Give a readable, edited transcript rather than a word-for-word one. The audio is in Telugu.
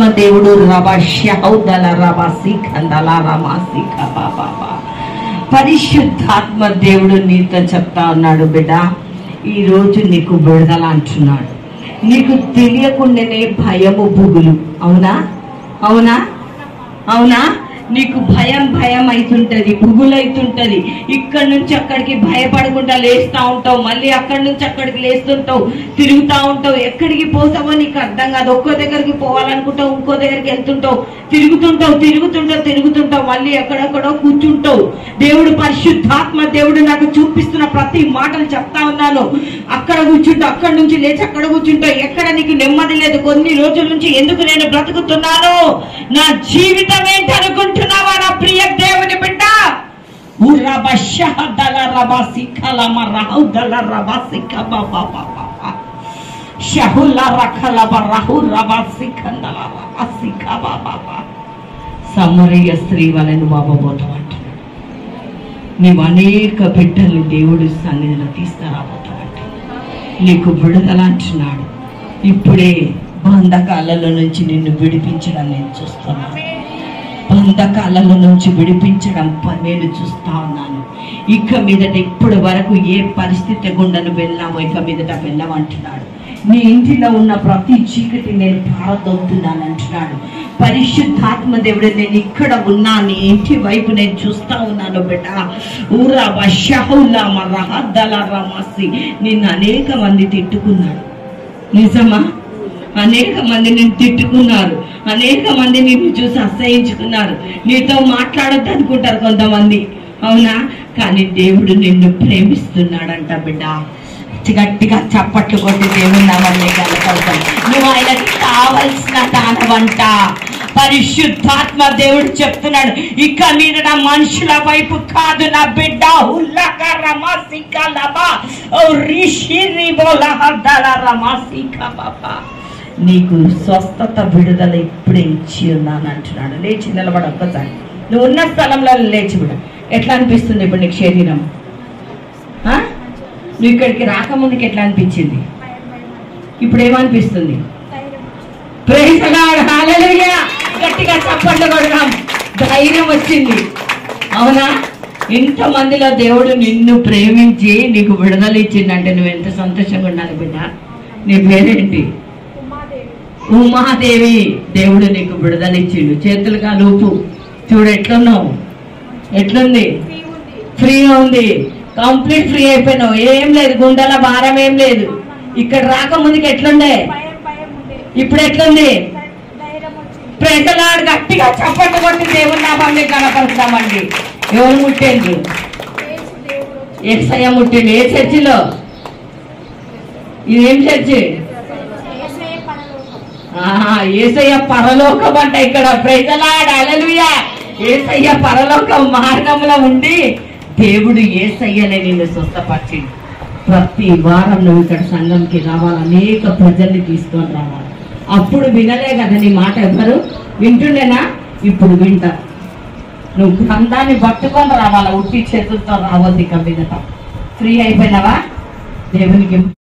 పరిశుద్ధాత్మ దేవుడు పరిశుద్ధాత్మ దేవుడు నీతో చెప్తా ఉన్నాడు, బిడ్డ ఈరోజు నీకు విడుదల అంటున్నాడు. నీకు తెలియకుండానే భయము బుగులు. అవునా అవునా అవునా? నీకు భయం అవుతుంటది, బుగులైతుంటది. ఇక్కడి నుంచి అక్కడికి భయపడకుండా లేస్తూ ఉంటావు, మళ్ళీ అక్కడి నుంచి అక్కడికి లేస్తుంటావు, తిరుగుతూ ఉంటావు. ఎక్కడికి పోతావో నీకు అర్థం కాదు. ఒక్కో దగ్గరికి పోవాలనుకుంటావు, ఇంకో దగ్గరికి వెళ్తుంటావు, తిరుగుతుంటావు, మళ్ళీ ఎక్కడెక్కడో కూర్చుంటావు. దేవుడు పరిశుద్ధాత్మ దేవుడు నాకు చూపిస్తున్న ప్రతి మాటలు చెప్తా ఉన్నాను. అక్కడ కూర్చుంటావు, అక్కడి నుంచి లేచి అక్కడ కూర్చుంటావు. ఎక్కడ నీకు నెమ్మది లేదు. కొన్ని రోజుల నుంచి ఎందుకు నేను బ్రతుకుతున్నాను, నా జీవితం ఏంటనుకుంటున్నావా నా ప్రియ దేవుని బిడ్డ? సమరయ స్త్రీ వలన బాబోతావు అంటున్నాడు. నీవు అనేక బిడ్డల్ని దేవుడి సన్నిధిలో తీసుకురాబోతావంట. నీకు విడుదల అంటున్నాడు. ఇప్పుడే బంధకాలలో నుంచి నిన్ను విడిపించడం నేను చూస్తున్నాను. బంధకాలలో నుంచి విడిపించడం నేను చూస్తా ఉన్నాను. ఇక మీదట ఇప్పటి వరకు ఏ పరిస్థితి గుండను వెళ్ళామో ఇక మీదట వెళ్ళమంటున్నాడు. నీ ఇంటిలో ఉన్న ప్రతి చీకటి నేను పారదొక్కుతున్నాను అంటున్నాడు పరిశుద్ధాత్మ దేవుడు. నేను ఇక్కడ ఉన్నా, నీ ఇంటి వైపు నేను చూస్తా ఉన్నాను బిడ్డ. నిన్ను అనేక మంది తిట్టుకున్నాడు. నిజమా? అనేక మంది నిన్ను తిట్టుకున్నారు, అనేక మంది నిన్ను చూసి అసహించుకున్నారు, నీతో మాట్లాడొద్దు అనుకుంటారు కొంతమంది. అవునా? కానీ దేవుడు నిన్ను ప్రేమిస్తున్నాడంట బిడ్డ. గట్టిగా చప్పట్లు కొట్టి దేవుడు నామమున కనపడతాం. నువ్వు ఆయనకి కావలసిన దానవంట. పరిశుద్ధాత్మ దేవుడు చెప్తున్నాడు, ఇక మీద నా మనుషుల వైపు కాదు నా బిడ్డ. నీకు స్వస్థత విడుదల ఇప్పుడే ఇచ్చి ఉన్నాను అంటున్నాడు. లేచి నిలబడ ఒక్కసారి. నువ్వు ఉన్న స్థలంలో లేచి బిడ్డ. ఎట్లా అనిపిస్తుంది ఇప్పుడు నీకు శరీరం? నువ్వు ఇక్కడికి రాకముందుకు ఎట్లా అనిపించింది? ఇప్పుడు ఏమనిపిస్తుంది? ప్రైజ్ లార్డ్, హల్లెలూయా. గట్టిగా చప్పట్లు కొడదాం. ధైర్యం వచ్చింది. అవునా? ఇంతమందిలో దేవుడు నిన్ను ప్రేమించి నీకు విడుదల ఇచ్చిందంటే నువ్వు ఎంత సంతోషంగా ఉండాలి బిడ్డ. నీ పేరేంటి? ఉమాదేవి. దేవుడు నీకు విడుదల ఇచ్చిండు. చేతులుగా లూపు. చూడు ఎట్లున్నావు, ఎట్లుంది? ఫ్రీగా ఉంది. కంప్లీట్ ఫ్రీ అయిపోయినావు. ఏం లేదు, గుండెల భారం ఏం లేదు. ఇక్కడ రాకముందుకు ఎట్లుండే, ఇప్పుడు ఎట్లుంది? ప్రజలాడు గట్టిగా చప్పట్లు కొట్టి దేవుని నామాన్ని కనపరుస్తామండి. ఎవరు ముట్టిండ్రు? యేసయ్య ముట్టిండు. ఏ చర్చిలో? ఇదేం చర్చి? యేసయ్య పరలోకం అంట ఇక్కడ. ప్రజలాడు హల్లెలూయా. యేసయ్య పరలోక మార్గంలో ఉండి దేవుడు యేసయ్యనే నిన్ను స్వస్థపరిచిండు. ప్రతి వారం నువ్వు ఇక్కడ సంఘంకి రావాలి, అనేక ప్రజల్ని తీసుకొని రావాలి. అప్పుడు వినలే కదా నీ మాట, ఎవరు వింటుండేనా? ఇప్పుడు వింటా. నువ్వు గ్రంథాన్ని పట్టుకొని రావాలా, ఉట్టి చేతులతో రావద్దు. ఇక మీదట ఫ్రీ అయిపోయినావా? దేవునికి